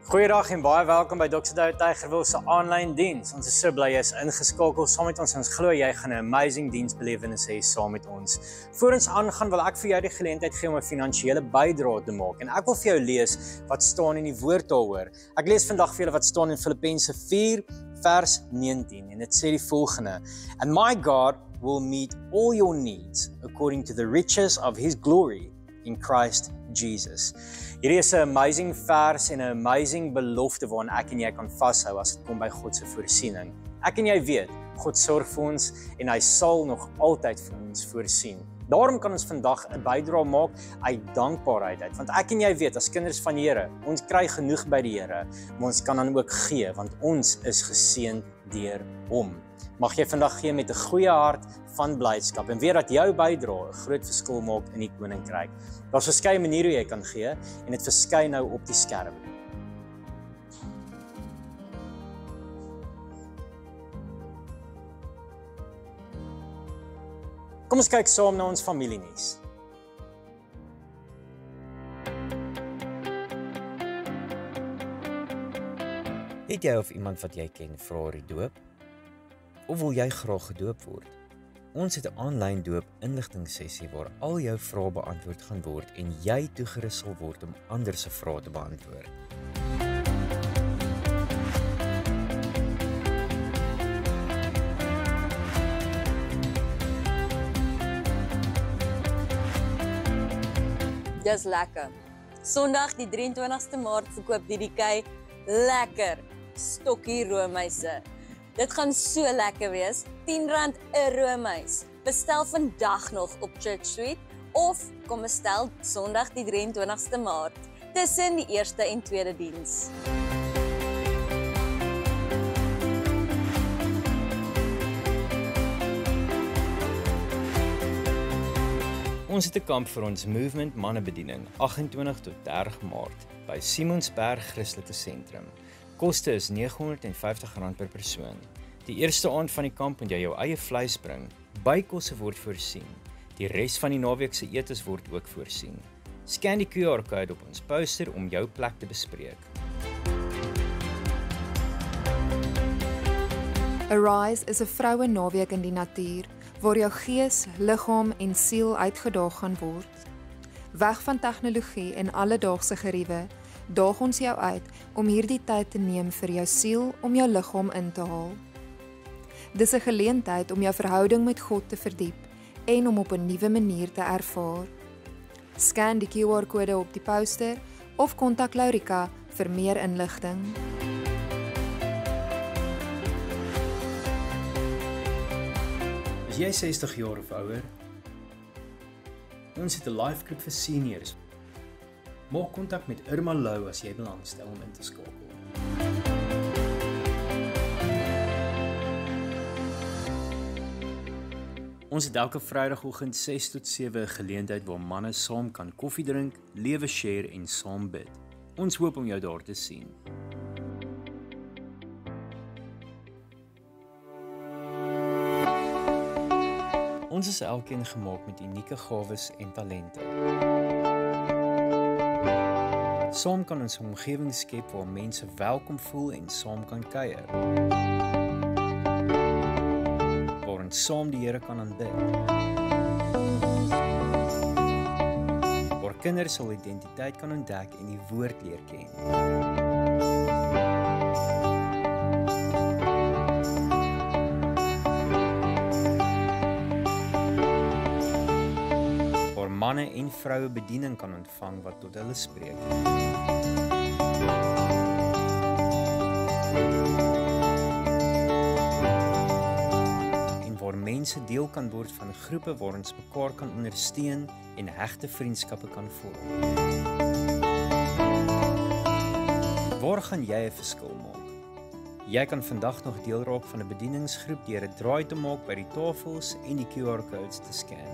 Goeiedag en baie welkom by Dr. Douwe Tygerwil se aanlyn diens. Ons is so bly jy is ingeskakel saam met ons. Ons glo jy gaan 'n amazing diensbelewenis hê saam met ons. Voor ons aangaan wil ek vir jou die geleentheid gee om 'n finansiële bydrae te maak en ek wil vir jou lees wat staan in die woord daaroor. Ek lees vandag vir julle wat staan in Filippense 4 vers 19 en dit sê die volgende: And my God will meet all your needs according to the riches of his glory in Christ Jesus. Hierdie is 'n amazing vers en 'n amazing belofte waaraan ek en jy kan vashou as dit kom by God se voorsiening. Ek en jy weet, God sorg vir ons en hy sal nog altyd vir ons voorsien. Daarom kan ons vandag 'n bydrae maak uit dankbaarheid uit, want ek en jy weet as kinders van die Here, ons kry genoeg by die Here, maar ons kan dan ook gee want ons is geseën deur hom. Mag jy vandag gee met 'n goeie hart van blydskap en weet dat jou bydrae 'n groot verskil maak in die koninkryk. Daar's verskeie maniere hoe jy kan gee en dit verskyn nou op die skerm. Kom ons kyk saam na ons familienuus. Het jy of iemand wat jy ken vra oor die doop? Of wil jy graag gedoop word? Ons het 'n aanlyn doop inligtingsessie waar al jou vrae beantwoord gaan word en jy toegerus sal word om ander se vrae te beantwoord. Dis lekker. Sondag die 23ste Maart verkoop DDK lekker stokkie roomhuise. Dit gaan so lekker wees. R10 'n roomhuis. Bestel vandag nog op Church Street of kom bestel Sondag die 23ste Maart tussen die eerste en tweede diens. Ons het 'n kamp vir ons Movement mannebediening 28 tot 30 Maart by Simonsberg Christelike Sentrum. Koste is R950 per persoon. Die eerste aand van die kamp moet jy jou eie vleis bring. Bykosse word voorsien. Die res van die naweek se etes word ook voorsien. Scan die QR-kode op ons poster om jou plek te bespreek. Arise is 'n vroue naweek in die natuur waar jou gees, liggaam en siel uitgedaag gaan word. Weg van tegnologie en alledaagse geriewe, daag ons jou uit om hierdie tyd te neem vir jou siel om jou liggaam in te haal. Dis 'n geleentheid om jou verhouding met God te verdiep en om op 'n nuwe manier te ervaar. Scan die QR-kode op die poster of kontak Laurika vir meer inligting. Is jy 60 jaar of ouer? Ons het 'n live groep vir seniors. Maak kontak met Irma Lou as jy belangstel om in te skakel. Ons het elke Vrydagoggend 6 tot 7 'n geleentheid waar manne saam kan koffie drink, lewe share en saam bid. Ons hoop om jou daar te sien. Ons is elkeen gemaak met unieke gawes en talente. Saam kan ons 'n omgewing skep waar mense welkom voel en saam kan kuier. Waar ons saam die Here kan aanbid. Waar kinders hul identiteit kan ontdek en die woord leer ken. Manne en vroue bediening kan ontvang wat tot hulle spreek. En waar mense deel kan word van groepe waar ons mekaar kan ondersteun en hegte vriendskappe kan vorm. Waar gaan jy 'n verskil maak? Jy kan vandag nog deel raak van 'n bedieningsgroep deur 'n draai te maak by die tafels en die QR-codes te scan.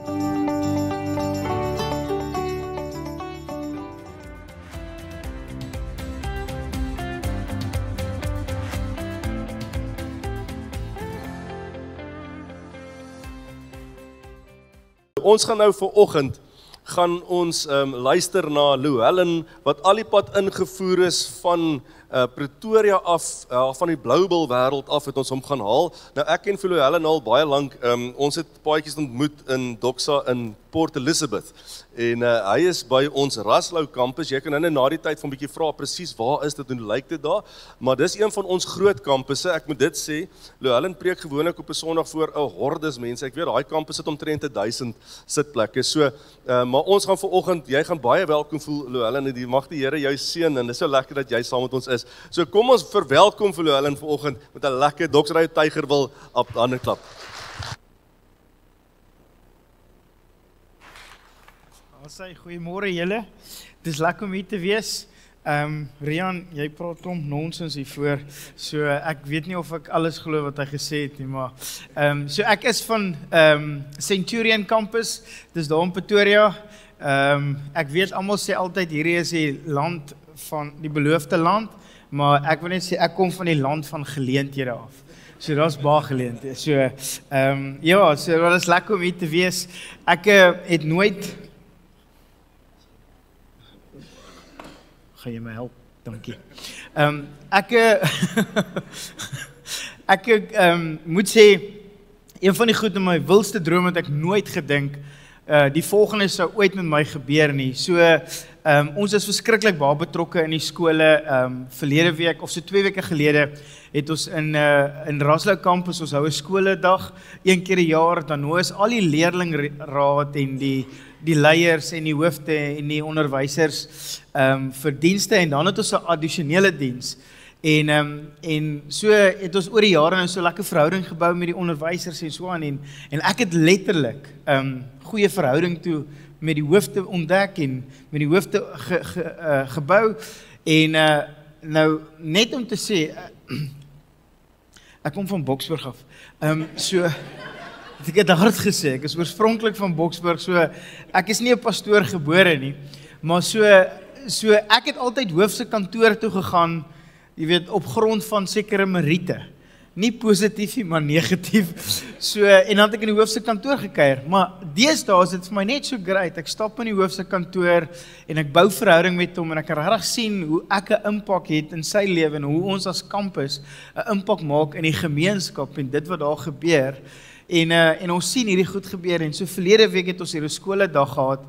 Ons gaan nou vanoggend gaan ons luister na Llewellyn wat al die pad ingevoer is van Pretoria af, van die Bloubil wêreld af het ons hom gaan haal. Nou ek ken vir Helen al baie lank. Ons het paadjies ontmoet in Doxa in Port Elizabeth. En hy is by ons Raslou kampus. Jy kan na die tyd van 'n bietjie vra presies waar is dit en hoe lyk dit daar? Maar dis een van ons groot kampusse. Ek moet dit sê, Helen preek gewoonlik op 'n Sondag voor 'n hordes mense. Ek weet daai kampus het omtrent 1000 sitplekke. So, maar ons gaan vanoggend, jy gaan baie welkom voel, Helen, en mag die Here jou seën en dis so lekker dat jy saam met ons is. So kom ons verwelkom vir Helen vanoggend met 'n lekker Doksrye Tygerwil op hande klap. Asai, goeiemôre julle. Dis lekker om hier te wees. Rian, jy praat klomp nonsens hiervoor. So ek weet nie of ek alles glo wat hy gesê het nie, maar so ek is van Centurion Campus. Dis daar in Pretoria. Ek weet almal sê altyd hierdie is die land van die beloofde land, maar ek wil net sê ek kom van die land van geleenthede af. So daar's baie geleenthede. So ja, so dit is lekker om hier te wees. Ek het nooit gaan jy my help? Dankie. Ek moet sê een van die goed in my wildste droom het ek nooit gedink die volgende sou ooit met my gebeur nie. So ons is verskriklik baie betrokke in die skole. Verlede week of so 2 weke gelede het ons in Raslou kampus ons hou 'n skoledag 1 keer 'n jaar. Dan nou is al die leerlingraad en die leiers en die hoofde en die onderwysers vir dienste en dan het ons 'n addisionele diens. En so het ons oor die jare nou so lekker verhouding gebou met die onderwysers en so aan en ek het letterlik goeie verhouding toe met die hoofde ontdek en met die hoofde gebou en nou net om te sê ek kom van Boksburg af. So ek het hard gesê, ek is oorspronklik van Boksburg, so ek is nie 'n pastoor gebore nie, maar so ek het altyd hoof se kantoor toe gegaan, jy weet, op grond van sekere meriete. Nie positief nie, maar negatief. So, en dan het ek in die hoof se kantoor gekuier, maar deesdae is dit vir my net so great. Ek stap in die hoof se kantoor en ek bou verhouding met hom en ek kan regtig sien hoe ek 'n impak het in sy lewe en hoe ons as kampus 'n impak maak in die gemeenskap en dit wat daar gebeur. En ons sien hierdie goed gebeur en so verlede week het ons hier 'n skoledag gehad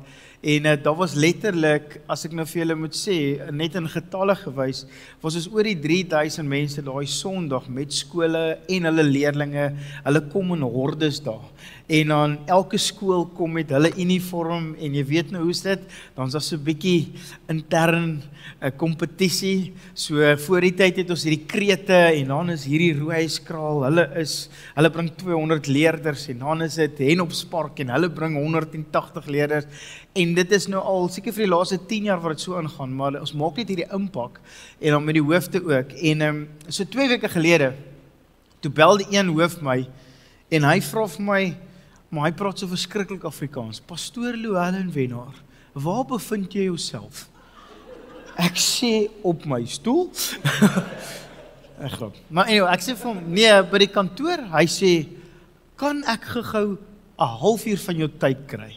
en daar was letterlik, as ek nou vir julle moet sê, net in getalle gewys, was ons oor die 3000 mense daai Sondag met skole en hulle leerlinge, hulle kom in hordes daar. En dan elke skool kom met hulle uniform en jy weet nou hoe's dit, dan is daar so 'n bietjie intern kompetisie. So voor die tyd het ons hierdie krete en dan is hierdie Roehuiskraal, hulle bring 200 leerders en dan is dit Henopspark en hulle bring 180 leerders. En dit is nou al seker vir die laaste 10 jaar wat dit so aangaan, maar ons maak net hierdie impak en dan met die hoofde ook. En so 2 weke gelede toe bel die een hoof my en hy vra vir my, maar hy praat so verskriklik Afrikaans. Pastoor Louwelen Wenaar, waar bevind jy jouself? Ek sê op my stoel. Ek grap. Maar anyway, ek sê vir hom, nee, by die kantoor. Hy sê, kan ek gou 'n halfuur van jou tyd kry?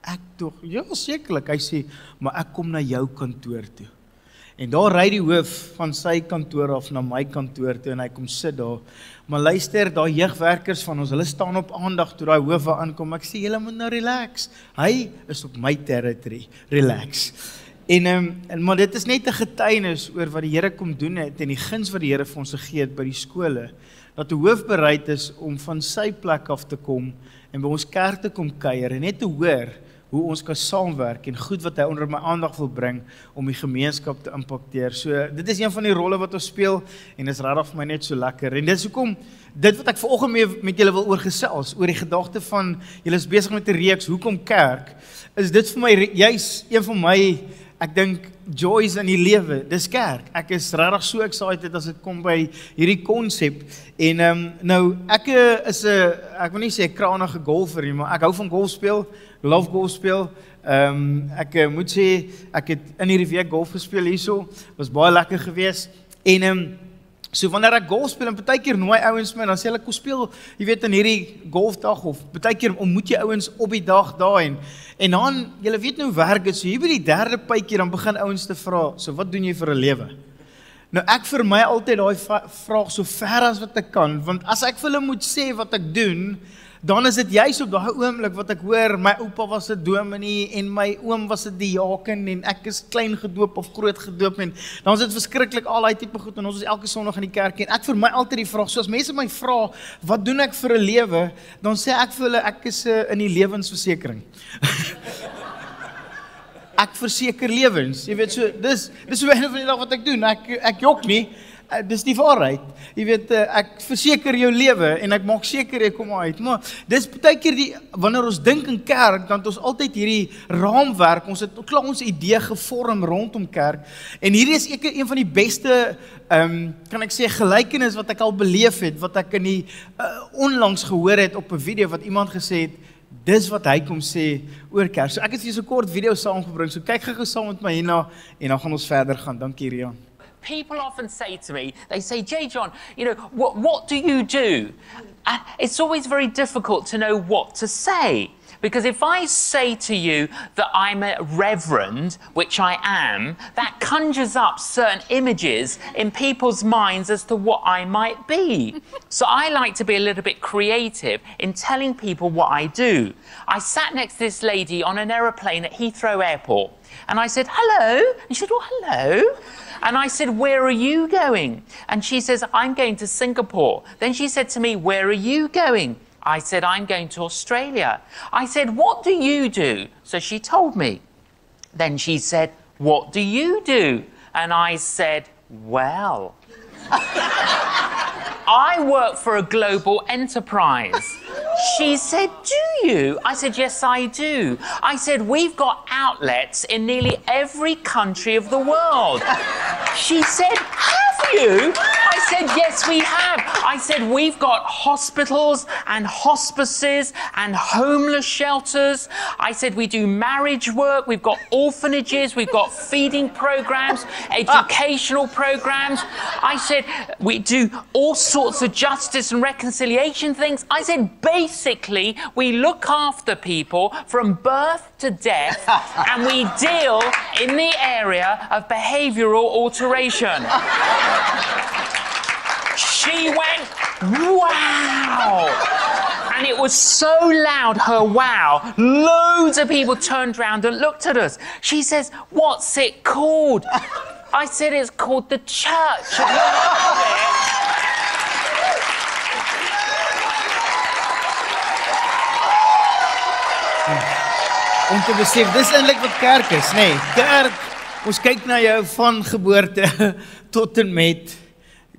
Ek tog, ja sekerlik. Hy sê, maar ek kom na jou kantoor toe. En daar ry die hoof van sy kantoor af na my kantoor toe en hy kom sit daar. Maar luister, daai jeugwerkers van ons, hulle staan op aandag toe daai hoof aankom. Ek sê, julle moet nou relax. Hy is op my territory. Relax. Maar dit is net 'n getuienis oor wat die Here kom doen het en die guns wat die Here vir ons gegee het by die skole. Dat die hoof bereid is om van sy plek af te kom en by ons kerk te kom kuier en net te hoor hoe ons kan saamwerk en goed wat hy onder my aandag wil bring om die gemeenskap te impakteer. So dit is een van die rolle wat ons speel en dit is regtig vir my net so lekker. En dit is hoekom dit wat ek vanoggend met julle wil oorgesels oor die gedagte van julle is besig met 'n reeks hoekom kerk, is dit vir my juis een van my, ek dink, joys in die lewe, dis kerk. Ek is regtig so excited as dit kom by hierdie konsep. En nou, ek is ek wil nie sê 'n kranige golfer nie, maar ek hou van golf speel, love golf speel. Ek moet sê, ek het in hierdie week golf gespeel hierso, was baie lekker geweest. En so wanneer ek golf speel en partykeer nooi ouens my, dan sê hulle kom speel, jy weet in hierdie golfdag of partykeer ontmoet jy ouens op die dag daar en dan, julle weet nou hoe werk dit, so hier by die derde pytjie dan begin ouens te vra, so wat doen jy vir 'n lewe? Nou ek vir my altyd daai vraag so ver as wat ek kan, want as ek vir hulle moet sê wat ek doen, dan is dit juis op daai oomblik wat ek hoor, my oupa was 'n dominee en my oom was 'n diaken en ek is klein gedoop of groot gedoop en dan is dit verskriklik al daai tipe goed en ons is elke Sondag in die kerk en ek vir my altyd die vraag, so as mense my vra, wat doen ek vir 'n lewe, dan sê ek vir hulle, ek is in die lewensversekering. Ek verseker lewens, jy weet so, dis so einde van die dag wat ek doen, ek jok nie, dis die waarheid, jy weet, ek verseker jou lewe, en ek maak seker jy kom uit, maar dis baie keer wanneer ons dink in kerk, dan het ons altyd hierdie raamwerk, ons het klaar ons idee gevorm rondom kerk, en hierdie is een van die beste, kan ek sê, gelykenis wat ek al beleef het, wat ek in die onlangs gehoor het op 'n video, wat iemand gesê het, dis wat hy kom sê oor kerk. So ek het hier so 'n kort video saamgebring, so kyk gou saam met my hierna, en dan gaan ons verder gaan. Dankie, Rian. People often say to me, they say, J. John, you know, what do you do? And it's always very difficult to know what to say. Because if I say to you that I'm a reverend, which I am, that conjures up certain images in people's minds as to what I might be. So I like to be a little bit creative in telling people what I do. I sat next to this lady on an aeroplane at Heathrow Airport, and I said, hello. And she said, oh, hello. And I said, where are you going? And she says, I'm going to Singapore. Then she said to me, where are you going? I said, I'm going to Australia. I said, what do you do? So she told me. Then she said, what do you do? And I said, well, I work for a global enterprise. She said, do you? I said, yes, I do. I said, we've got outlets in nearly every country of the world. She said, have you? I said, yes, we have. I said, we've got hospitals and hospices and homeless shelters. I said, we do marriage work. We've got orphanages. We've got feeding programs, educational programs. I said, we do all sorts of justice and reconciliation things. I said, basically, we look after people from birth to death, and we deal in the area of behavioural alteration. She went, wow! And it was so loud, her wow. Loads of people turned around and looked at us. She says, what's it called? I said, it's called the church. Om te besef, dis eintlik wat kerk is, nê? Nee, kerk, ons kyk na jou van geboorte tot en met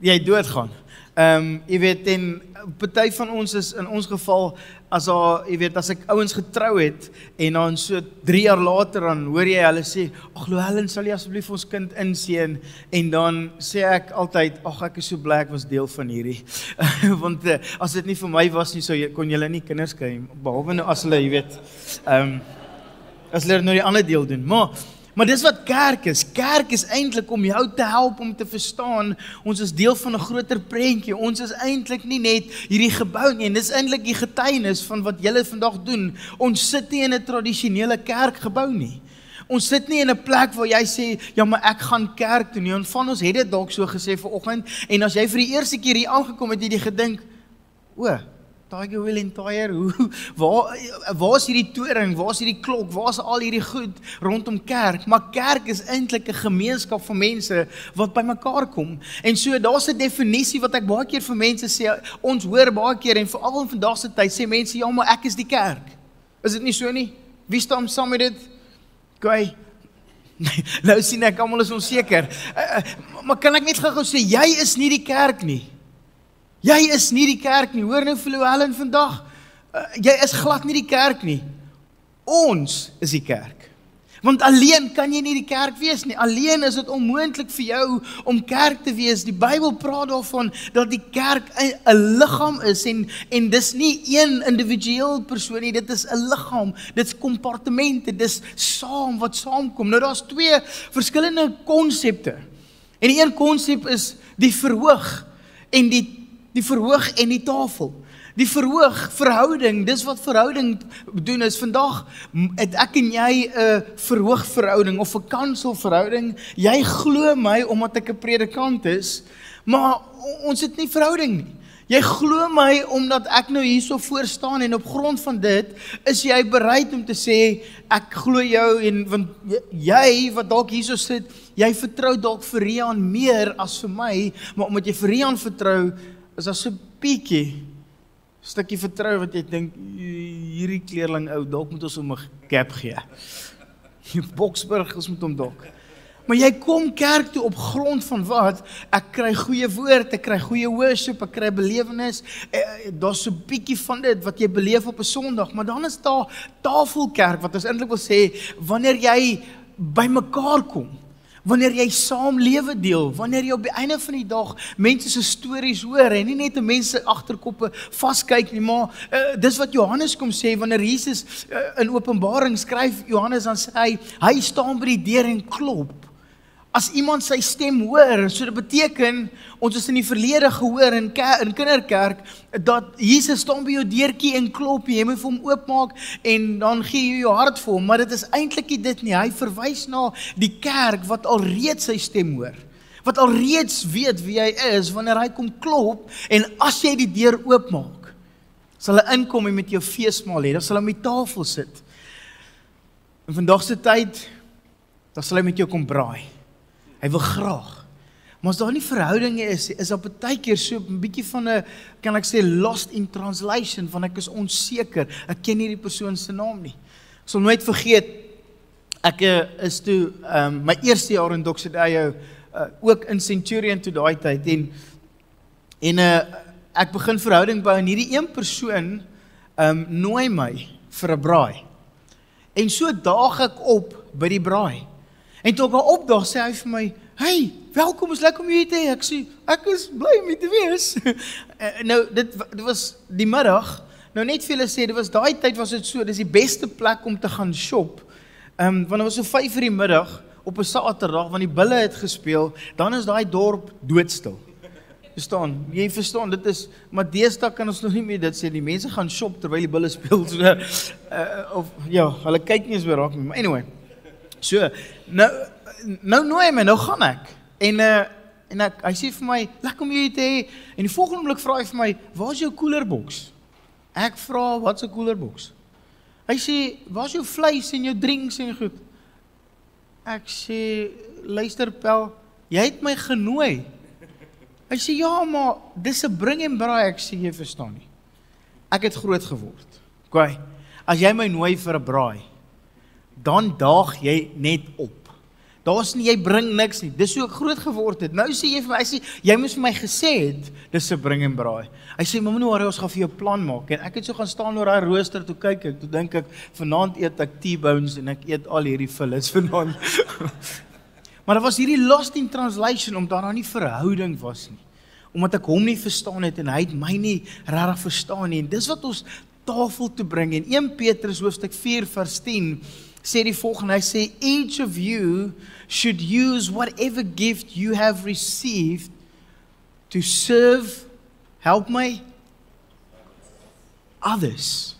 jy doodgaan. Jy weet, en party van ons is in ons geval, as ek ouens getrou het, en dan so 3 jaar later, dan hoor jy hulle sê, ag Louwelen, sal jy asseblief ons kind inseën, en dan sê ek altyd, ag ek is so bly ek was deel van hierdie, want as dit nie vir my was nie, kon julle nie kinders kry, behalwe nou as hulle, jy weet, as hulle nou die ander deel doen, maar dis wat kerk is eintlik om jou te help om te verstaan, ons is deel van 'n groter prentjie, ons is eintlik nie net hierdie gebou nie, en dis eintlik die getuienis van wat julle vandag doen, ons sit nie in 'n tradisionele kerkgebou nie, ons sit nie in 'n plek waar jy sê, ja maar ek gaan kerk toe nie, en van ons het dit dalk so gesê vanoggend, en as jy vir die eerste keer hier aangekom het, jy gedink, Tiger Wheel en Tyre, waar is hierdie toring, waar is hierdie klok, waar is al hierdie goed rondom kerk, maar kerk is eintlik 'n gemeenskap van mense wat by mekaar kom, en so daar's 'n definisie wat ek baie keer vir mense sê, ons hoor baie keer, en veral in vandag se tyd, sê mense, ja maar ek is die kerk, is dit nie so nie? Wie staan saam met dit? Okay. Nou sien ek, almal is onseker, maar kan ek net gou sê, jy is nie die kerk nie, jy is nie die kerk nie, hoor nou vir Louwelen vandag, jy is glad nie die kerk nie, ons is die kerk, want alleen kan jy nie die kerk wees nie, alleen is dit onmoontlik vir jou om kerk te wees, die Bybel praat daarvan, dat die kerk 'n liggaam is, en dis nie een individueel persoon nie, dit is 'n liggaam, dit is kompartemente, dis saam wat saamkom, nou daar's 2 verskillende konsepte, en die een konsep is die verhoog, en die verhoog en die tafel. Die verhouding, dis wat verhouding doen is. Vandag het ek en jy 'n verhoogverhouding of 'n kanselverhouding. Jy glo my omdat ek 'n predikant is, maar ons het nie verhouding nie. Jy glo my omdat ek nou hierso voor staan en op grond van dit is jy bereid om te sê ek glo jou en want jy wat dalk hierso sit, jy vertrou dalk vir Rian meer as vir my, maar omdat jy vir Rian vertrou, is daar so 'n bietjie stukkie vertrou wat jy dink hierdie kleerling ou dalk moet ons hom 'n gap gee. Boksburg ons moet hom dalk. Maar jy kom kerk toe op grond van wat? Ek kry goeie woord, ek kry goeie worship, ek kry belewenis. Daar's so 'n bietjie van dit wat jy beleef op 'n Sondag, maar dan is daar tafelkerk wat ons eintlik wil sê wanneer jy by mekaar kom. Wanneer jy saam lewe deel, wanneer jy op die einde van die dag mense se stories hoor en nie net 'n mense agterkoppe vaskyk nie, maar dis wat Johannes kom sê wanneer Jesus in Openbaring skryf, Johannes dan sê hy staan by die deur en klop. As iemand sy stem hoor, so dit beteken, ons is in die verlede gehoor in kinderkerk, dat Jesus staan by jou deurtjie en klop, jy moet vir hom oopmaak en dan gee jy jou hart vir hom, maar dit is eintlik nie dit nie, hy verwys na die kerk wat alreeds sy stem hoor, wat alreeds weet wie hy is, wanneer hy kom klop, en as jy die deur oopmaak, sal hy inkom en met jou feesmaal hê, dan sal hy met tafel sit, in vandag se tyd, dan sal hy met jou kom braai, hy wil graag. Maar as daar nie verhoudinge is daar baie keer so 'n bietjie van 'n, kan ek sê, lost in translation, van ek is onseker, ek ken nie die persoon se naam nie. Ek sal nooit vergeet, ek is toe, my eerste jaar in Doxedayo, ook in Centurion toe daai tyd, en ek begin verhouding bou, en hierdie een persoon, nooi my vir 'n braai. En so daag ek op by die braai. En toe ek al opdag, sê hy vir my, hey, welkom, is lekker om jy te hê. Ek sê, ek is bly om jy te wees. Nou, dit was die middag, nou net vir julle sê, dit was daai tyd was dit so, dis die beste plek om te gaan shop, want dit was so 5 uur die middag, op 'n Saterdag, want die bulle het gespeel, dan is daai dorp doodstil. Jy verstaan, dit is, maar deesdae kan ons nog nie meer dit sê, die mense gaan shop terwyl die bulle speel, so, of, ja, hulle kyk nie eens weer raak nie, maar anyway, so, nou nooi my, nou gaan ek, en hy sê vir my, lekker om jy te hê, en die volgende oomblik vra hy vir my, waar is jou koelerboks? Ek vra, wat is 'n koelerboks? Hy sê, waar is jou vleis en jou drinks en goed? Ek sê, luister Pel, jy het my genooi. Hy sê, ja, maar dis 'n bring en braai. Ek sê, jy verstaan nie. Ek het groot geword. Okay. As jy my nooi vir 'n braai, dan daag jy net op. Daar's nie, jy bring niks nie. Dis hoe ek groot geword het. Nou sê jy vir my, hy sê, jy moes vir my gesê het, dis 'n bring en braai. Hy sê, maar moenie worry, ons gaan vir jou plan maak. En ek het so gaan staan oor daai rooster, toe kyk ek, toe dink ek, vanaand eet ek T-bones en ek eet al hierdie fillets vanaand. Maar daar was hierdie lost in translation, omdat daar nie verhouding was nie. Omdat ek hom nie verstaan het en hy het my nie regtig verstaan nie. En dis wat ons tafel toe bring. En 1 Petrus hoofstuk 4 vers 10 sê die volgende, hy sê, each of you should use whatever gift you have received to serve, help my, others.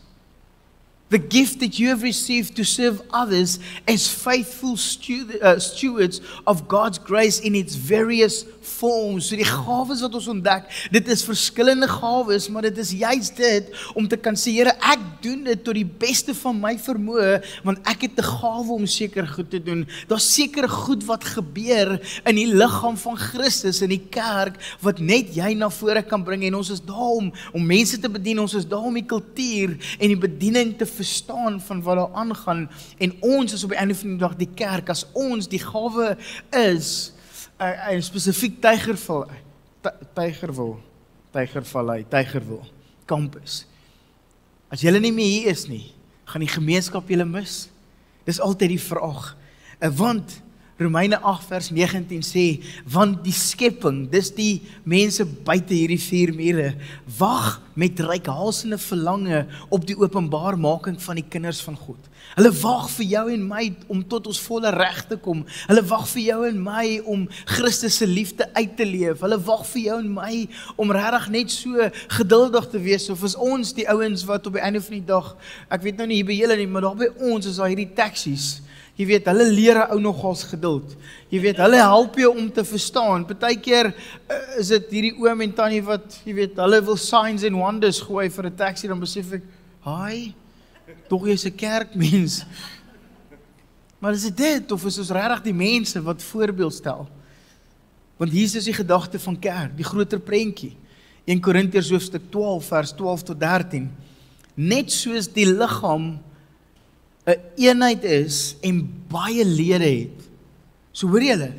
The gift that you have received to serve others as faithful stewards of God's grace in its various forms. So die gawes wat ons ontdek, dit is verskillende gawes, maar dit is juist dit, om te kan sê, Here, ek doen dit tot die beste van my vermoë, want ek het 'n gawe om seker goed te doen. Daar's sekere goed wat gebeur in die liggaam van Christus, in die kerk, wat net jy na vore kan bring, en ons is daar om mense te bedien, ons is daar om die kultuur en die bediening te verstaan van wat daar aangaan, en ons is op die einde van die dag die kerk, as ons die gawe is, en spesifiek Tygerwil, campus. As julle nie meer hier is nie, gaan die gemeenskap julle mis. Dis altyd die vraag. Want Romeine 8 vers 19 sê, want die skepping, dis die mense buite hierdie 4 mure, wag met reikhalsende verlange op die openbaarmaking van die kinders van God. Hulle wag vir jou en my om tot ons volle reg te kom. Hulle wag vir jou en my om Christus se liefde uit te leef. Hulle wag vir jou en my om regtig net so geduldig te wees, of is ons die ouens wat op die einde van die dag, ek weet nou nie hier by julle nie, maar daar by ons is daar hierdie taksies. Jy weet, hulle leer 'n ou nogals geduld. Jy weet, hulle help jou om te verstaan. Partykeer is dit hierdie oom en tannie wat, jy weet, hulle wil signs and wonders gooi vir 'n taxi, dan besef ek, "Haai, tog jy's 'n kerkmens." Maar is dit of is ons regtig die mense wat voorbeeld stel? Want hier is die gedagte van kerk, die groter prentjie. 1 Korintiërs hoofstuk 12 vers 12 tot 13. Net soos die liggaam 'n eenheid is en baie lede het. So hoor julle?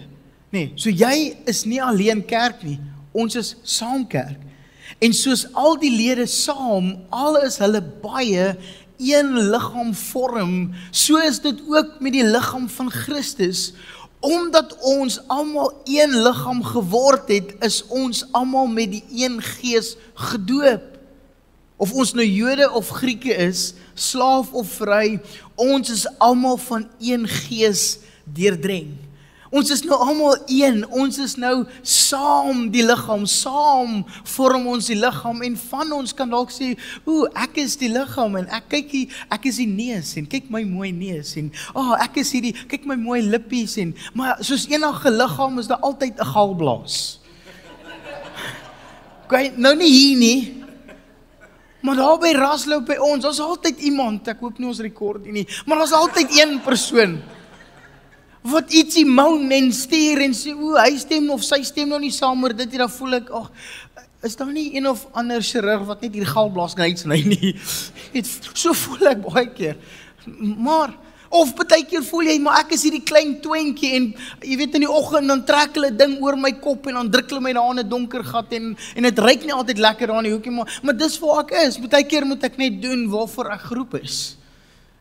Nee, so jy is nie alleen kerk nie, ons is saam kerk. En soos al die lede saam, al is hulle baie, een liggaam vorm, so is dit ook met die liggaam van Christus. Omdat ons almal een liggaam geword het, is ons almal met die een gees gedoop. Of ons nou Jode of Grieke is, slaaf of vry, ons is almal van een gees deurdreng. Ons is nou almal een, ons is nou saam die liggaam, saam vorm ons die liggaam, en van ons kan dalk sê, ek is die liggaam, en ek is die neus, en kyk my mooi neus, en ek is hierdie, kyk my mooi lippies, en, maar soos enige liggaam is daar altyd 'n galblaas. Okay, nou nie hier nie, maar daar by Raslouw by ons, daar's altyd iemand, ek hoop nie ons rekord nie, maar daar's altyd een persoon, wat ietsie moan en stuur en sê, hy stem of sy stem nou nie saam oor dit, dan voel ek, is daar nie een of ander chirurg wat net hier galblaas kan uitsny nie, so voel ek baie keer, maar, of partykeer voel jy, maar ek is hierdie klein twinkie, en jy weet in die oggend, dan trek hulle ding oor my kop, en dan druk hulle my daar in 'n donker gat, en het ruik nie altyd lekker daar in die hoekie, maar dis waar ek is, partykeer moet ek net doen waarvoor ek geroep is.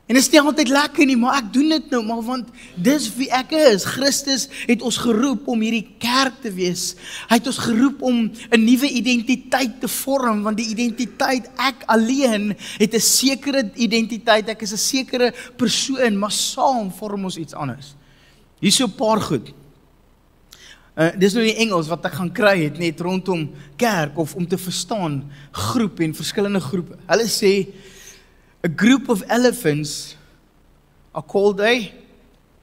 En dit is nie altyd lekker nie, maar ek doen dit nou, maar want dis wie ek is. Christus het ons geroep om hierdie kerk te wees. Hy het ons geroep om 'n nuwe identiteit te vorm, want die identiteit, ek alleen, het 'n sekere identiteit, ek is 'n sekere persoon, maar saam vorm ons iets anders. Hier is so 'n paar goed. Dis nou die Engels wat ek gaan kry het, net rondom kerk, of om te verstaan, groep en verskillende groepe. Hulle sê, a group of elephants are called a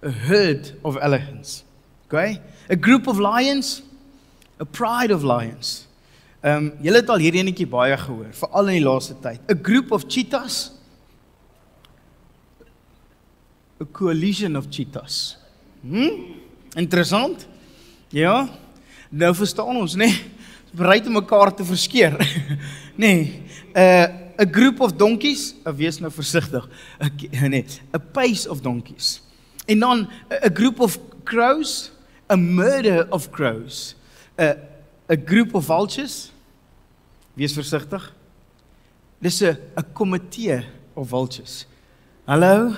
herd of elephants. Okay? A group of lions, a pride of lions. Julle het al hierdie enetjie baie gehoor, veral in die laaste tyd. A group of cheetahs, a coalition of cheetahs. Interessant? Ja, nou verstaan ons, nee, bereid om mekaar te verskeer. Nee, a group of donkeys, wees nou versigtig, a pace of donkeys. En dan, a group of crows, a murder of crows. A group of vultures, wees versigtig. Dis 'n komitee of vultures. Hallo?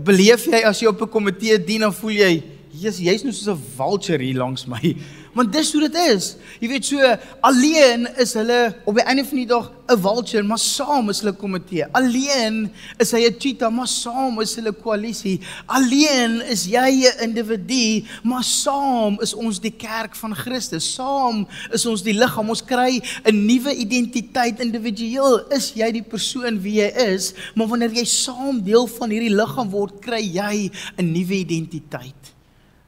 Beleef jy as jy op 'n komitee dien, dan voel jy, jy's nou soos 'n vulture hier langs my. Want dis hoe dit is. Jy weet so, alleen is hulle op die einde van die dag 'n vulture, maar saam is hulle 'n komitee. Alleen is hy 'n cheetah, maar saam is hulle 'n koalisie. Alleen is jy 'n individu, maar saam is ons die kerk van Christus. Saam is ons die liggaam. Ons kry 'n nuwe identiteit. Individueel is jy die persoon wie jy is, maar wanneer jy saam deel van hierdie liggaam word, kry jy 'n nuwe identiteit.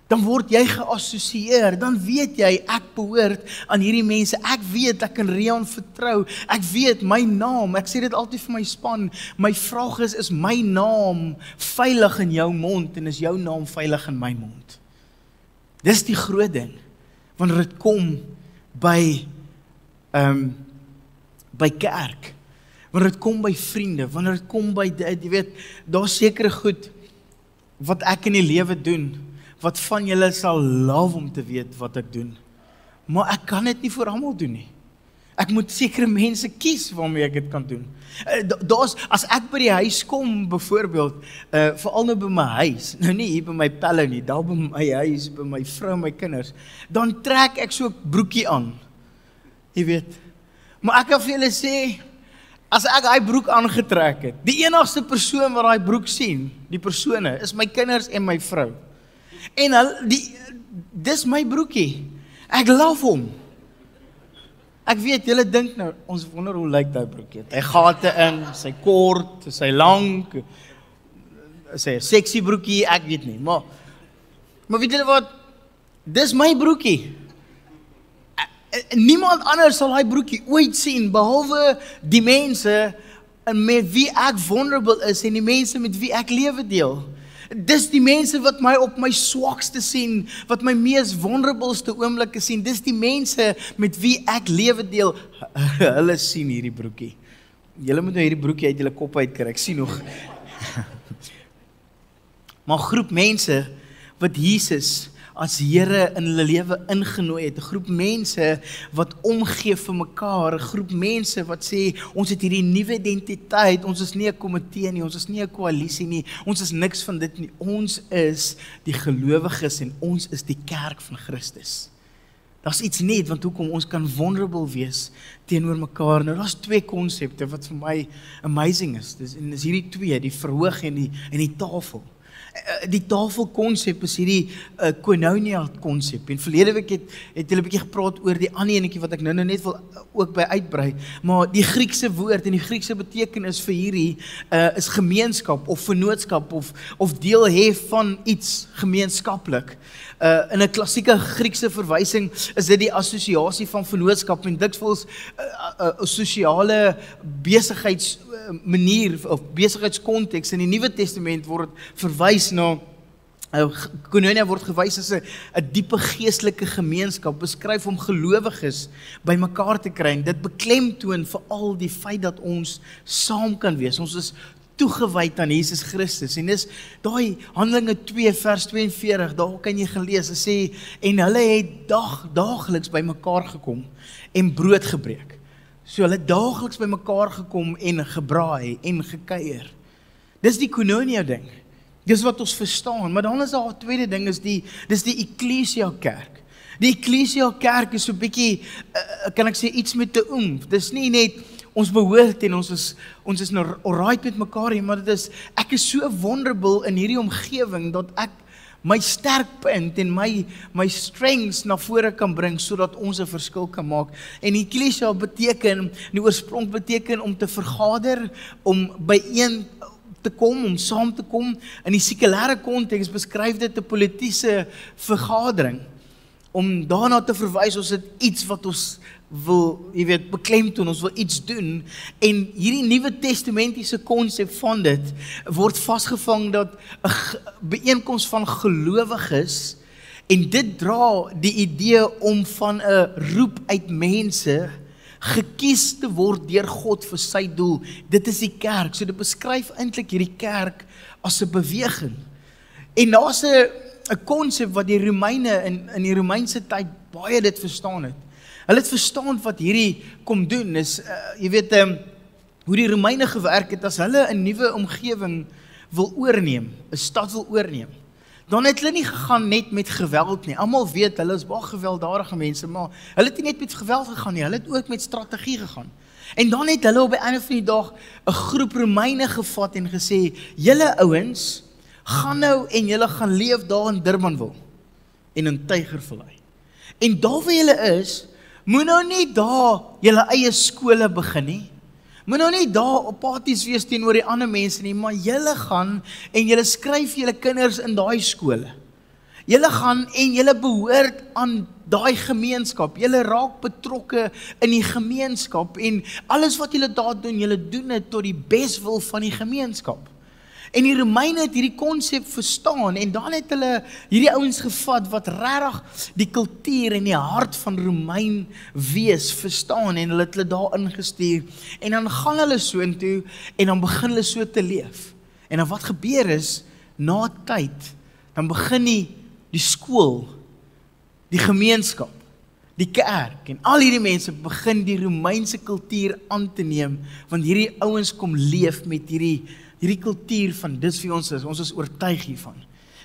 Dan word jy geassosieer, dan weet jy, ek behoort aan hierdie mense, ek weet, ek kan Rian vertrou, ek weet, my naam, ek sê dit altyd vir my span, my vraag is my naam veilig in jou mond, en is jou naam veilig in my mond? Dis die groot ding, wanneer dit kom by kerk, wanneer dit kom by vriende, wanneer dit kom by, jy weet, daar sekere goed, wat ek in die lewe doen, wat van julle sal love om te weet wat ek doen. Maar ek kan dit nie vir almal doen nie. Ek moet sekere mense kies waarmee ek dit kan doen. As ek by die huis kom, byvoorbeeld, veral nou by my huis, nou nie hier by my pelle nie, daar by my huis, by my vrou en my kinders, dan trek ek so 'n broekie aan. Jy weet. Maar ek kan vir julle sê, as ek daai broek aangetrek het, die enigste persoon wat daai broek sien, die persone, is my kinders en my vrou. En dis my broekie. Ek love hom. Ek weet, julle dink nou, ons wonder hoe lyk daai broekie. Hy gate in, sy kort, sy lank, sy sexy broekie, ek weet nie, maar weet julle wat, dis my broekie. Niemand anders sal daai broekie ooit sien, behalwe die mense met wie ek vulnerable is en die mense met wie ek lewe deel. Dis die mense wat my op my swakste sien, wat my mees vulnerableste oomblikke sien, dis die mense met wie ek lewe deel. Hulle sien hierdie broekie. Julle moet nou hierdie broekie uit julle kop uitkry, ek sien nog. Maar groep mense wat Jesus as Here in hulle lewe ingenooi het, 'n groep mense wat omgee vir mekaar, 'n groep mense wat sê, ons het hierdie nuwe identiteit, ons is nie 'n komitee nie, ons is nie 'n koalisie nie, ons is niks van dit nie, ons is die gelowiges en ons is die kerk van Christus. Daar's iets net, want hoekom ons kan vulnerable wees teenoor mekaar. Nou, daar's 2 konsepte wat vir my amazing is, dis hierdie 2, die verhoog en die tafel. Die tafelkonsep is hierdie koinonia konsep. En verlede week het hulle 'n bietjie gepraat oor die ander enetjie wat ek nou net wil ook by uitbrei. Maar die Griekse woord en die Griekse betekenis vir hierdie is gemeenskap of vennootskap of deel hê van iets gemeenskaplik. In 'n klassieke Griekse verwysing is dit die assosiasie van vennootskap en dikwels 'n sosiale besigheidsmanier of besigheidskonteks. In die Nuwe Testament word verwys na koinonia word gewys as 'n diepe geestelike gemeenskap, beskryf om gelowiges bymekaar te kry. En dit beklemtoon veral die feit dat ons saam kan wees. Ons is toegewyd aan Jesus Christus. En dis daai Handelinge 2 vers 42, daar kan jy gelees, dit sê, en hulle het daagliks bymekaar gekom en brood gebreek. So hulle daagliks bymekaar gekom en gebraai en gekuier. Dis die koinonia ding. Dis wat ons verstaan, maar dan is daar 'n tweede ding, dis die Ekklesia kerk. Die Ekklesia kerk is so 'n bietjie, kan ek sê, iets met 'n oomf. Dis nie net ons behoort en ons is nou alright met mekaar nie, maar ek is so vulnerable in hierdie omgewing dat ek my sterkpunt en my strengths na vore kan bring sodat ons 'n verskil kan maak. En Ekklesia beteken, die oorsprong beteken om te vergader, om byeen te kom, om saam te kom. In die sekulêre konteks beskryf dit 'n politieke vergadering. Om daarna te verwys, ons het iets wat ons wil, jy weet, beklemtoon, ons wil iets doen. En hierdie Nuwe Testamentiese konsep van dit word vasgevang dat 'n byeenkoms van gelowiges, en dit dra die idee om van 'n roep uit mense gekies te word deur God vir sy doel. Dit is die kerk. So dit beskryf eintlik hierdie kerk as 'n beweging. En daar's 'n konsep wat die Romeine in die Romeinse tyd baie dit verstaan het. Hulle het verstaan wat hierdie kom doen is, jy weet, hoe die Romeine gewerk het as hulle 'n nuwe omgewing wil oorneem, 'n stad wil oorneem. Dan het hulle nie gegaan net met geweld nie. Almal weet, hulle is baie gewelddadige mense, maar hulle het nie net met geweld gegaan nie, hulle het ook met strategie gegaan. En dan het hulle op die einde van die dag 'n groep Romeine gevat en gesê, julle ouens, gaan nou en julle gaan leef daar in Durbanville en in Tygervallei. En daar waar julle is, moet nou nie daar julle eie skole begin nie. Moet nou nie daar op parties wees teenoor die ander mense nie, maar julle gaan en julle skryf julle kinders in daai skole. Julle gaan en julle behoort aan daai gemeenskap. Julle raak betrokke in die gemeenskap en alles wat julle daar doen, julle doen dit tot die beswil van die gemeenskap. En die Romeine het hierdie konsep verstaan en dan het hulle hierdie ouens gevat wat regtig die kultuur en die hart van Romein wees verstaan en hulle het hulle daar ingestuur en dan gaan hulle so intoe en dan begin hulle so te leef. En dan wat gebeur is, na tyd, dan begin die skool, die gemeenskap, Die kerk en al hierdie mense begin die Romeinse kultuur aan te neem, want hierdie ouens kom leef met hierdie kultuur van dis wie ons is oortuig hiervan.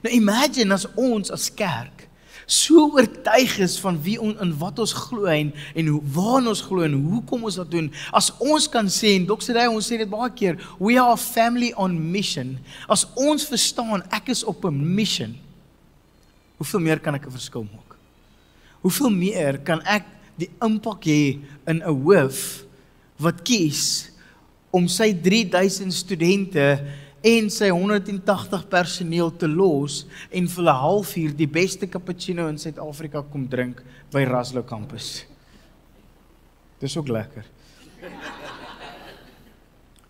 Nou imagine as ons as kerk so oortuig is van wie in wat ons glo en waar ons glo en hoekom ons dat doen, as ons kan sê, en Dr. Day, ons sê dit baie keer, we are a family on mission, as ons verstaan, ek is op 'n mission, hoeveel meer kan ek 'n verskil maak? Hoeveel meer kan ek die impak hê in 'n hoof wat kies om sy 3000 studente en sy 180 personeel te los en vir 'n halfuur die beste cappuccino in Suid-Afrika kom drink by Raslo Campus. Dis ook lekker.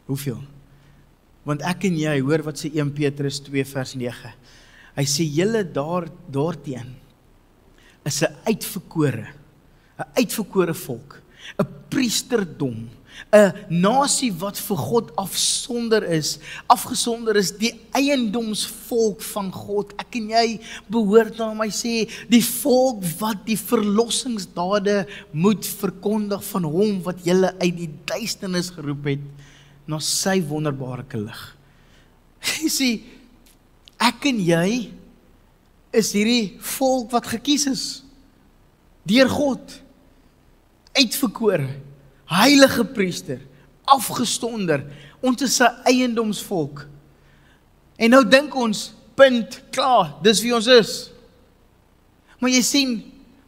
Hoeveel? Want ek en jy, hoor wat sê 1 Petrus 2 vers 9. Hy sê julle daarteen is 'n uitverkore volk, 'n priesterdom, 'n nasie wat vir God afgesonder is, die eiendomsvolk van God. Ek en jy behoort aan my sê, die volk wat die verlossingsdade moet verkondig van hom wat julle uit die duisternis geroep het na sy wonderbaarlike lig. Jy sê, ek en jy is hierdie volk wat gekies is deur God, uitverkore, heilige priester, afgestonder, ons is 'n eiendomsvolk. En nou dink ons, punt, klaar, dis wie ons is. Maar jy sien,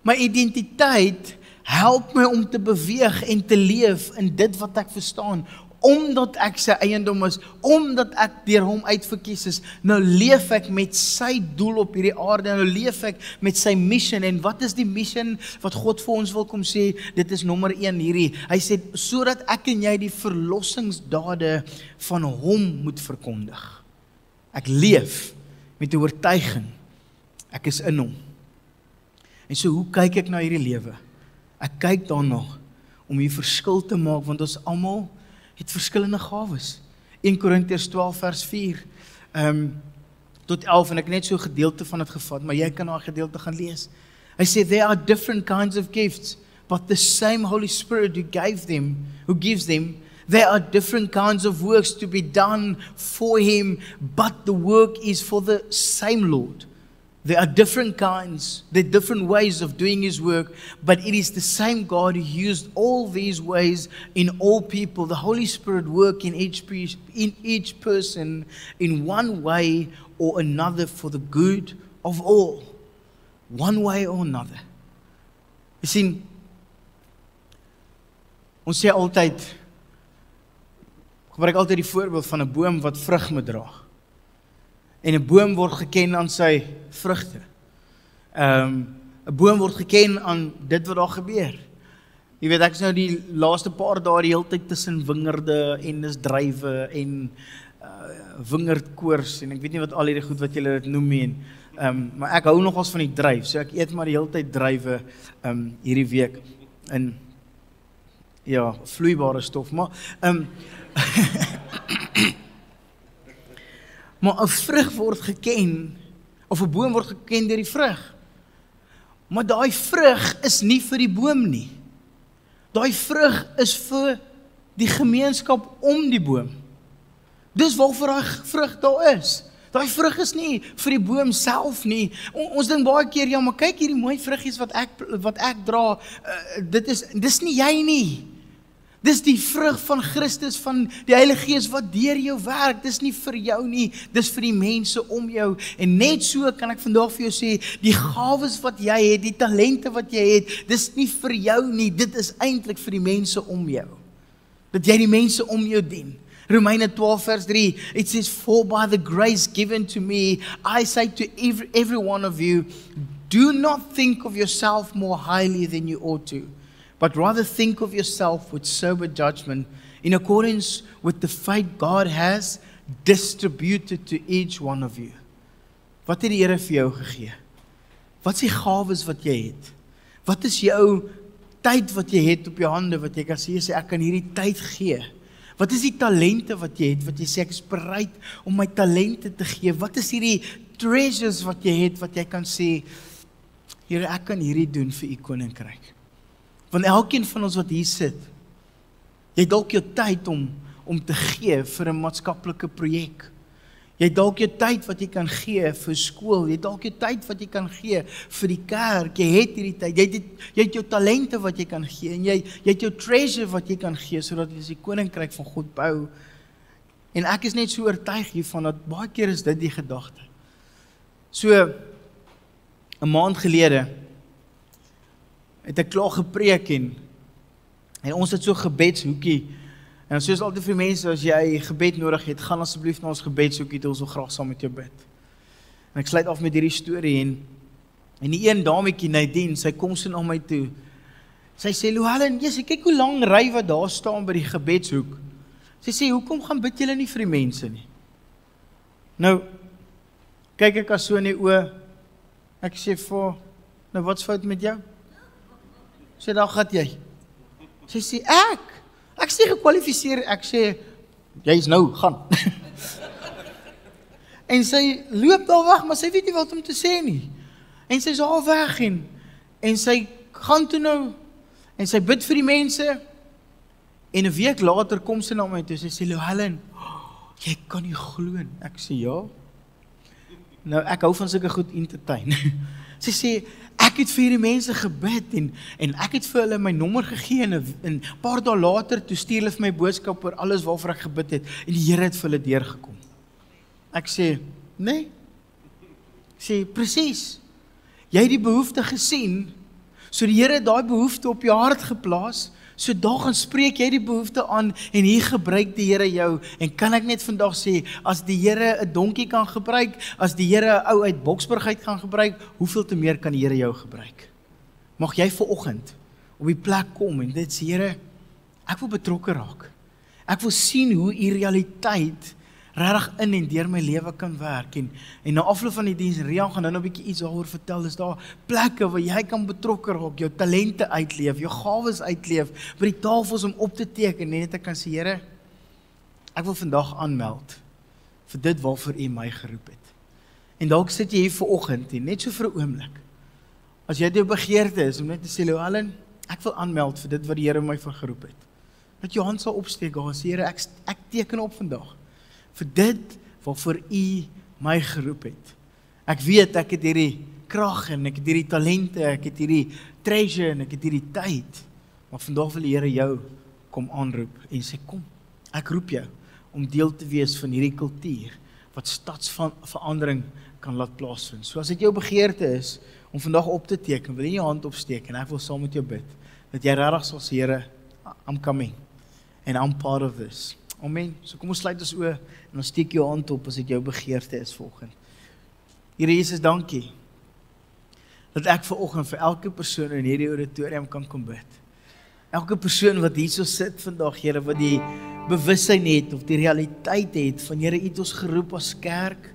my identiteit help my om te beweeg en te leef in dit wat ek verstaan, omdat ek sy eiendom is, omdat ek deur hom uitverkies is, nou leef ek met sy doel op hierdie aarde, nou leef ek met sy mission, en wat is die mission wat God vir ons wil kom sê? Dit is nommer 1 hierdie, hy sê, sodat ek en jy die verlossingsdade van hom moet verkondig. Ek leef met die oortuiging, ek is in hom. En so, hoe kyk ek na hierdie lewe? Ek kyk daarna, om die verskil te maak, want ons almal het verskillende gawes. 1 Korintiërs 12 vers 4 tot 11, en ek net so 'n gedeelte van dit gevat, maar jy kan daai gedeelte gaan lees. Hy sê, there are different kinds of gifts, but the same Holy Spirit who gives them, there are different kinds of works to be done for him, but the work is for the same Lord. There are different kinds, there are different ways of doing his work, but it is the same God who used all these ways in all people. The Holy Spirit work in each person in one way or another for the good of all. One way or another. Jy sien, ons sê altyd, gebruik altyd die voorbeeld van 'n boom wat vrug moet dra. En 'n boom word geken aan sy vrugte. 'n Boom word geken aan dit wat daar gebeur. Jy weet, ek is nou die laaste paar dae die hele tyd tussen wingerde en is druiwe en wingerdkoors en ek weet nie wat al hierdie goed wat julle dit noem nie. Maar ek hou nogals van die druif, so ek eet maar die hele tyd druiwe hierdie week in ja, vloeibare stof, maar maar 'n vrug word geken, of 'n boom word geken deur die vrug. Maar daai vrug is nie vir die boom nie. Daai vrug is vir die gemeenskap om die boom. Dis waarvoor daai vrug daar is. Daai vrug is nie vir die boom self nie. Ons dink baie keer, ja, maar kyk hierdie mooi vruggies wat ek dra, dis nie jy nie. Dis die vrug van Christus, van die Heilige Gees wat deur jou werk. Dis nie vir jou nie, dis vir die mense om jou. En net so kan ek vandag vir jou sê, die gawes wat jy het, die talente wat jy het, dis nie vir jou nie, dit is eintlik vir die mense om jou. Dat jy die mense om jou dien. Romeine 12 vers 3, it says, for by the grace given to me, I say to every one of you, do not think of yourself more highly than you ought to, but rather think of yourself with sober judgment, in accordance with the faith God has distributed to each one of you. Wat het die Here vir jou gegee? Wat is die gawes wat jy het? Wat is jou tyd wat jy het op jou hande, wat jy kan sê, ek kan hierdie tyd gee? Wat is die talente wat jy het, wat jy sê, ek is bereid om my talente te gee? Wat is hierdie treasures wat jy het, wat jy kan sê, Here, ek kan hierdie doen vir u koninkryk? Want elkeen van ons wat hier sit, jy het dalk jou tyd om te gee vir 'n maatskaplike projek. Jy het dalk jou tyd wat jy kan gee vir skool, jy het dalk jou tyd wat jy kan gee vir die kerk, jy het hierdie tyd, jy het jou talente wat jy kan gee, en jy het jou treasure wat jy kan gee, sodat jy die koninkryk van God bou. En ek is net so oortuig hiervan, dat baie keer is dit die gedagte. So, 'n maand gelede, het ek klaar gepreek en ons het so gebedshoekie, en soos altyd vir mense, as jy gebed nodig het, gaan asseblief na ons gebedshoekie, toe ons wil graag saam met jou bid. En ek sluit af met hierdie storie, en die een dametjie, Nadine, sy kom so na my toe, sy sê, Louwelen, jy kyk hoe lang ry wat daar staan by die gebedshoek. Sy sê, hoekom gaan bid julle nie vir die mense nie? Nou, kyk ek as so in die oë, ek sê vir, nou wat's fout met jou? Sê, daar gaat jy. Sy sê, ek sê gekwalifiseer, ek sê, jy is nou, gaan. En sy loop daar weg, maar sy weet nie wat om te sê nie. En sy is al weg en sy gaan toe nou, en sy bid vir die mense, en 'n week later kom sy na my toe, sy sê, Louwelen, jy kan nie glo. Ek sê, ja. Nou, ek hou van sulke goed entertain. Sy sê, ek het vir hierdie mense gebid, en ek het vir hulle my nommer gegee, en 'n paar dae later, toe stuur hulle vir my boodskap oor alles waarvoor ek gebid het, en die Here het vir hulle deurgekom. Ek sê, nee. Ek sê, presies. Jy het die behoefte gesien, so die Here het daai behoefte op jou hart geplaas, so daar gaan spreek jy die behoefte aan, en hier gebruik die Here jou, en kan ek net vandag sê, as die Here 'n donkie kan gebruik, as die Here 'n ou uit Boksburg uit kan gebruik, hoeveel te meer kan die Here jou gebruik? Mag jy vanoggend op die plek kom, en dit sê, Here, ek wil betrokke raak. Ek wil sien hoe u realiteit regtig in en deur my lewe kan werk, en na afloop van die diens, Rian gaan nou 'n bietjie iets daaroor vertel, is daar plekke waar jy kan betrokke raak, jou talente uitleef, jou gawes uitleef, by die tafels om op te teken, en net ek kan sê, Here, ek wil vandag aanmeld, vir dit waarvoor u my geroep het. En dalk sit jy hier vanoggend, en net so vir 'n oomblik, as jy jou begeerte is, om net te sê, Louwelen, ek wil aanmeld vir dit wat die Here my vir geroep het. Dat jou hand sal opsteek, daar sê, Here, ek teken op vandag, vir dit waarvoor u my geroep het. Ek weet, ek het hierdie krag, en ek het hierdie talente, ek het hierdie treasure, en ek het hierdie tyd, maar vandag wil die Here jou kom aanroep, en sê, kom, ek roep jou, om deel te wees van hierdie kultuur, wat stadsverandering kan laat plaasvind. So as dit jou begeerte is, om vandag op te teken, wil jy jou hand opsteek, en ek wil saam met jou bid, dat jy regtig sal sê, Here, I'm coming, and I'm part of this. Amen. So kom ons sluit ons oë, en ons steek jou hand op, as dit jou begeerte is vanoggend. Here Jesus, dankie, dat ek vanoggend vir elke persoon in hierdie auditorium kan kom bid. Elke persoon wat hier so sit vandag, Here, wat die bewussyn het, of die realiteit het, van Here, u het ons geroep as kerk,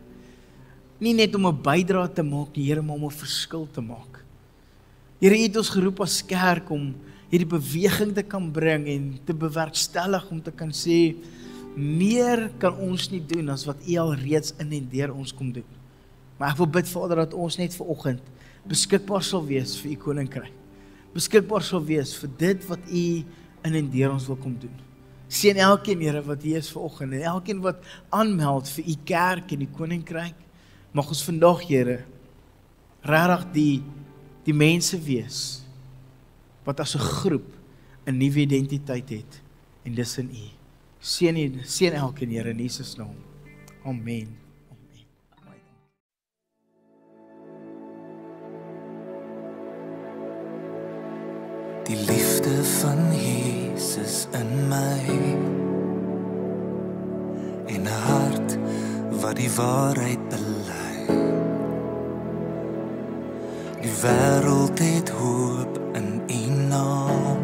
nie net om 'n bydra te maak, nie, Here, maar om 'n verskil te maak. Here, u het ons geroep as kerk, om hierdie beweging te kan bring, en te bewerkstellig, om te kan sê, meer kan ons nie doen, as wat u al reeds in en deur ons kom doen. Maar ek wil bid, Vader, dat ons net vanoggend beskikbaar sal wees vir u koninkryk. Beskikbaar sal wees vir dit wat u in en deur ons wil kom doen. Seën elkeen, Here, wat hier is vanoggend, en elkeen wat aanmeld vir u kerk en die koninkryk, mag ons vandag, Here, regtig die mense wees, wat as 'n groep 'n nuwe identiteit het, en dis in u. Seën elkeen, Here, in Jesus naam. Amen. Die liefde van Jesus in my, en 'n hart wat die waarheid bely. Die wêreld het hoop in u naam,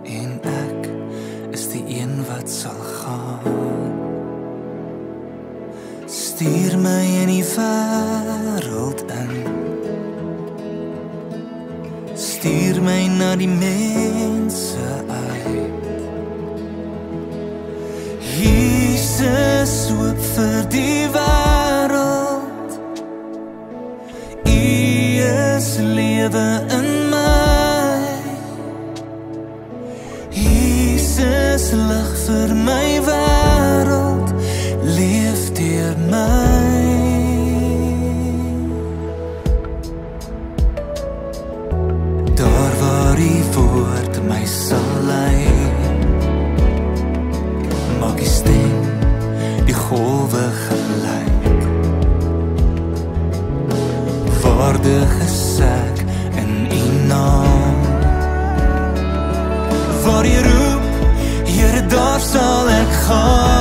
en ek is die een wat sal gaan. Stuur my in die wêreld in, stuur my na die mense uit. Jesus, hoop vir die wêreld, U is lewe in my. my. Daar waar die woord my sal lei, maak die stem die golwe gelyk. Waardige sek in U naam. Waar U roep, Here, daar sal ek gaan.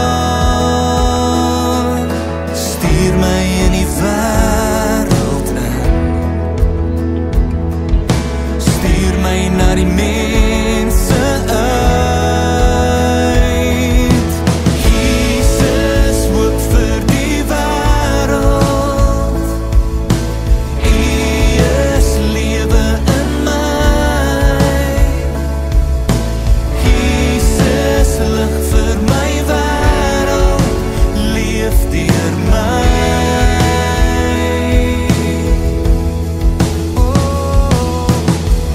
Stuur my in die wêreld in. Stuur my na die mense uit. Jesus, hoop vir die wêreld. U is lewe in my. Jesus, lig vir my wêreld, leef deur my.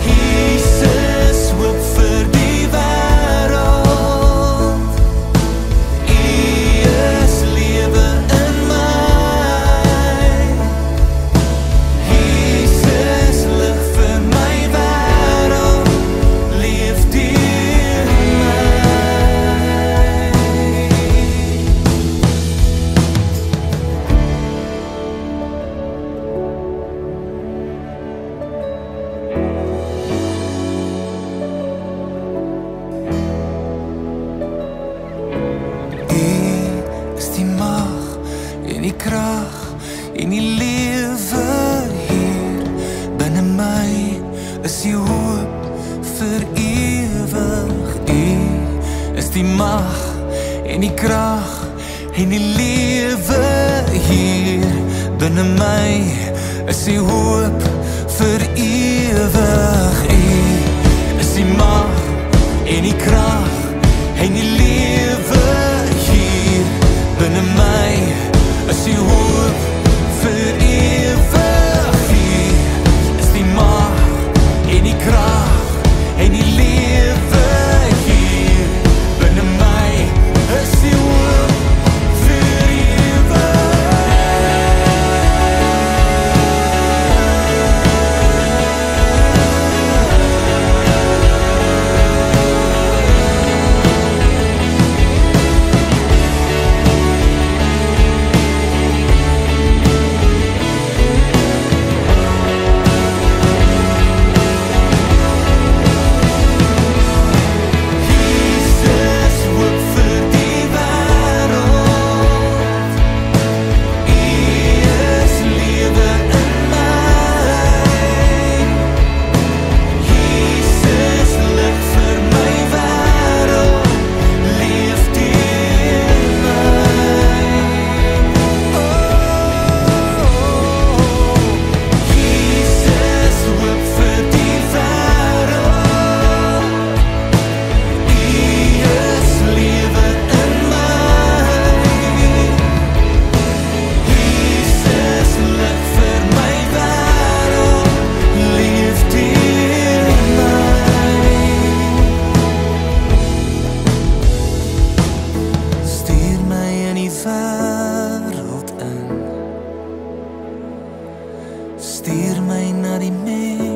Jesus, hoop vir die wêreld. U is lewe in my. Jesus, lig vir my wêreld, leef deur my. U is die mag en die krag en die lewe hier binne my, is die hoop vir ewig. U is die mag en die krag en die lewe hier binne my, is die hoop vir ewig. U is die mag en die krag en die lewe hier binne my, is die hoop vir ewig. U is die mag en die krag en die lewe hier binne my, is die hoop vir ewig. Jesus, hoop vir die wêreld. U is lewe in my. Jesus, lig vir my wêreld, leef deur my. Jesus, hoop vir die wêreld. U is lewe in my. Jesus, lig vir my wêreld, leef deur my. Stuur my in die wêreld in. Stuur my na die mense